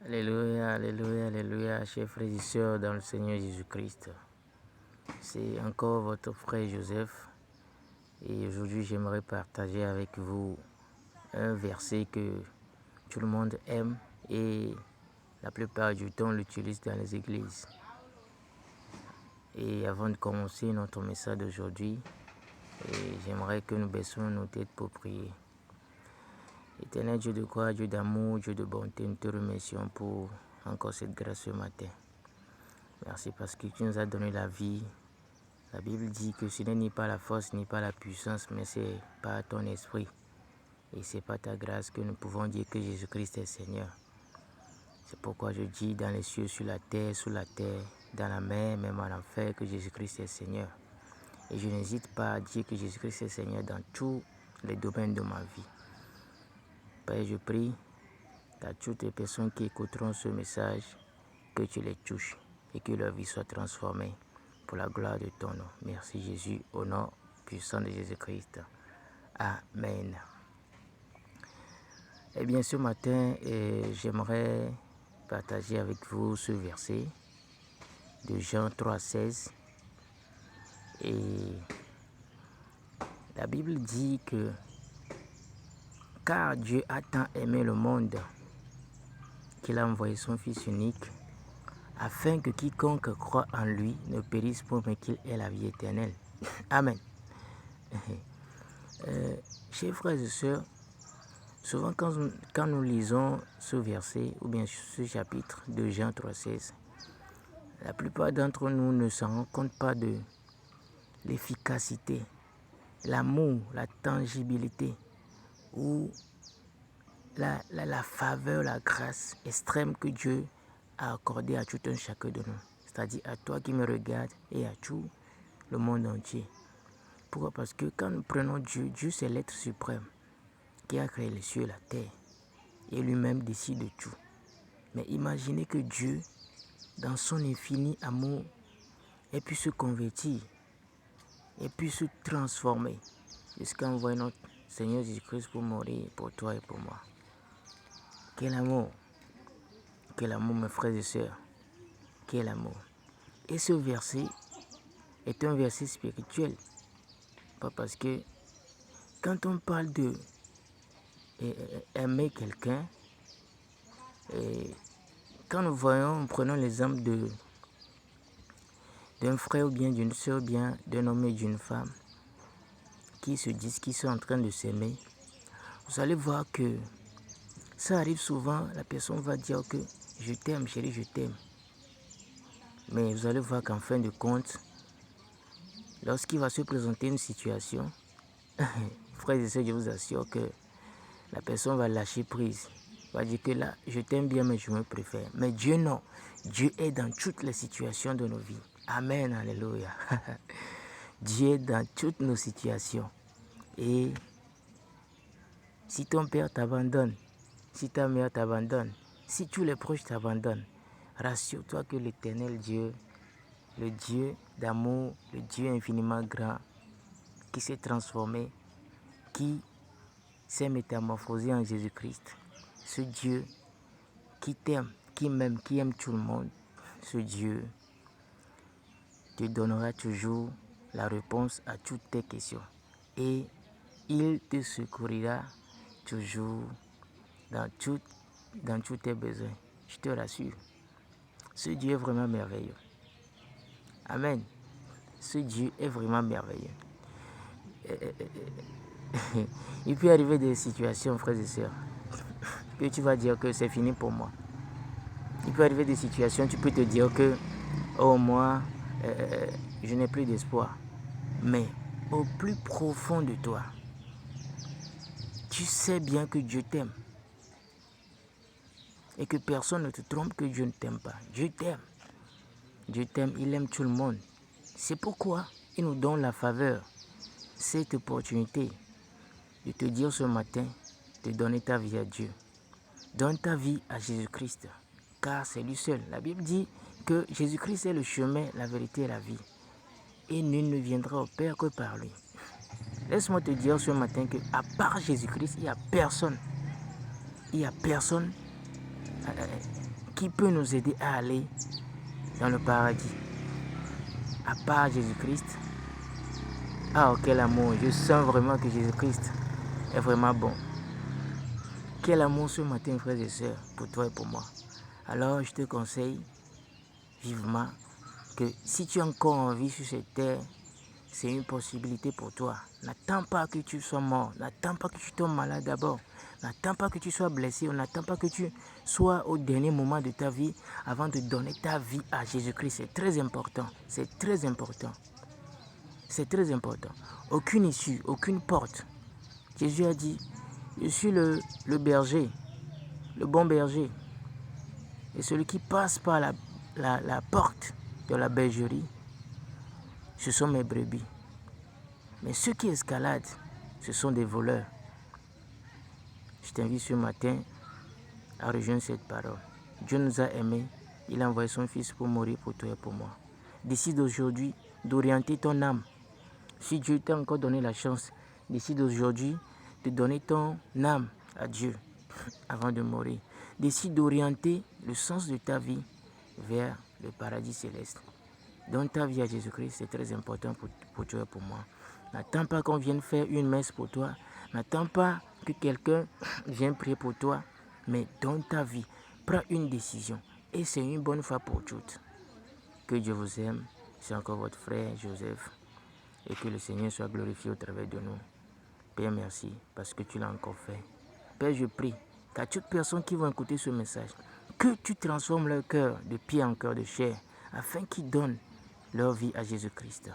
Alléluia, alléluia, alléluia, chers frères et sœurs dans le Seigneur Jésus-Christ. C'est encore votre frère Joseph et aujourd'hui j'aimerais partager avec vous un verset que tout le monde aime et la plupart du temps l'utilise dans les églises. Et avant de commencer notre message d'aujourd'hui, j'aimerais que nous baissions nos têtes pour prier. Éternel Dieu de gloire, Dieu d'amour, Dieu de bonté, nous te remercions pour encore cette grâce ce matin. Merci parce que tu nous as donné la vie. La Bible dit que ce n'est ni par la force ni par la puissance, mais c'est par ton esprit. Et c'est par ta grâce que nous pouvons dire que Jésus-Christ est Seigneur. C'est pourquoi je dis dans les cieux, sur la terre, sous la terre, dans la mer, même en enfer, que Jésus-Christ est Seigneur. Et je n'hésite pas à dire que Jésus-Christ est Seigneur dans tous les domaines de ma vie. Père, je prie à toutes les personnes qui écouteront ce message, que tu les touches et que leur vie soit transformée pour la gloire de ton nom. Merci Jésus, au nom puissant de Jésus-Christ. Amen. Eh bien, ce matin, j'aimerais partager avec vous ce verset de Jean 3,16. Et la Bible dit que « Car Dieu a tant aimé le monde qu'il a envoyé son Fils unique, afin que quiconque croit en lui ne périsse point, mais qu'il ait la vie éternelle. » Amen. Chers frères et sœurs, souvent quand nous lisons ce verset, ou bien ce chapitre de Jean 3,16, la plupart d'entre nous ne s'en rendent compte pas de l'efficacité, l'amour, la tangibilité, ou la faveur, la grâce extrême que Dieu a accordée à tout un chacun de nous. C'est-à-dire à toi qui me regardes et à tout le monde entier. Pourquoi? Parce que quand nous prenons Dieu, Dieu c'est l'être suprême qui a créé les cieux et la terre. Et lui-même décide de tout. Mais imaginez que Dieu, dans son infini amour, ait pu se convertir, ait pu se transformer, jusqu'à envoyer notre Seigneur Jésus-Christ pour mourir pour toi et pour moi. Quel amour! Quel amour, mes frères et sœurs! Quel amour! Et ce verset est un verset spirituel. Pas parce que quand on parle de aimer quelqu'un, quand nous voyons, prenons l'exemple d'un frère ou bien d'une soeur ou bien d'un homme et d'une femme qui se disent qu'ils sont en train de s'aimer, vous allez voir que ça arrive souvent, la personne va dire que je t'aime chérie, je t'aime. Mais vous allez voir qu'en fin de compte, lorsqu'il va se présenter une situation, frères et sœurs, je vous assure que la personne va lâcher prise. Va dire que là, je t'aime bien, mais je me préfère. Mais Dieu, non. Dieu est dans toutes les situations de nos vies. Amen, alléluia. Dieu est dans toutes nos situations. Et si ton père t'abandonne, si ta mère t'abandonne, si tous les proches t'abandonnent, rassure-toi que l'éternel Dieu, le Dieu d'amour, le Dieu infiniment grand, qui s'est transformé, qui s'est métamorphosé en Jésus-Christ, ce Dieu qui t'aime, qui m'aime, qui aime tout le monde, ce Dieu te donnera toujours la réponse à toutes tes questions. Et il te secourira toujours dans tous tes besoins. Je te rassure. Ce Dieu est vraiment merveilleux. Amen. Ce Dieu est vraiment merveilleux. Il peut arriver des situations, frères et sœurs, que tu vas dire que c'est fini pour moi. Il peut arriver des situations, tu peux te dire que, oh moi, je n'ai plus d'espoir. Mais au plus profond de toi, tu sais bien que Dieu t'aime. Et que personne ne te trompe que Dieu ne t'aime pas. Dieu t'aime. Dieu t'aime, il aime tout le monde. C'est pourquoi il nous donne la faveur, cette opportunité de te dire ce matin, de donner ta vie à Dieu. Donne ta vie à Jésus-Christ, car c'est lui seul. La Bible dit que Jésus-Christ est le chemin, la vérité et la vie. Et nul ne viendra au Père que par lui. Laisse-moi te dire ce matin que à part Jésus-Christ, il n'y a personne. Il n'y a personne qui peut nous aider à aller dans le paradis, à part Jésus-Christ? Ah, quel amour! Je sens vraiment que Jésus-Christ est vraiment bon. Quel amour ce matin, frères et sœurs, pour toi et pour moi. Alors, je te conseille vivement que si tu es encore en vie sur cette terre, c'est une possibilité pour toi. N'attends pas que tu sois mort. N'attends pas que tu tombes malade d'abord. N'attends pas que tu sois blessé. On n'attend pas que tu sois au dernier moment de ta vie avant de donner ta vie à Jésus-Christ. C'est très important. C'est très important. C'est très important. Aucune issue, aucune porte. Jésus a dit, je suis le berger, le bon berger. Et celui qui passe par la porte de la bergerie, ce sont mes brebis. Mais ceux qui escaladent, ce sont des voleurs. Je t'invite ce matin à rejoindre cette parole. Dieu nous a aimés, il a envoyé son Fils pour mourir pour toi et pour moi. Décide aujourd'hui d'orienter ton âme. Si Dieu t'a encore donné la chance, décide aujourd'hui de donner ton âme à Dieu avant de mourir. Décide d'orienter le sens de ta vie vers le paradis céleste. Donne ta vie à Jésus-Christ, c'est très important pour toi et pour moi. N'attends pas qu'on vienne faire une messe pour toi. N'attends pas que quelqu'un vienne prier pour toi. Mais donne ta vie. Prends une décision. Et c'est une bonne fois pour toutes. Que Dieu vous aime. C'est encore votre frère Joseph. Et que le Seigneur soit glorifié au travers de nous. Père, merci parce que tu l'as encore fait. Père, je prie qu'à toutes personnes qui vont écouter ce message, que tu transformes leur cœur de pierre en cœur de chair, afin qu'ils donnent leur vie à Jésus-Christ.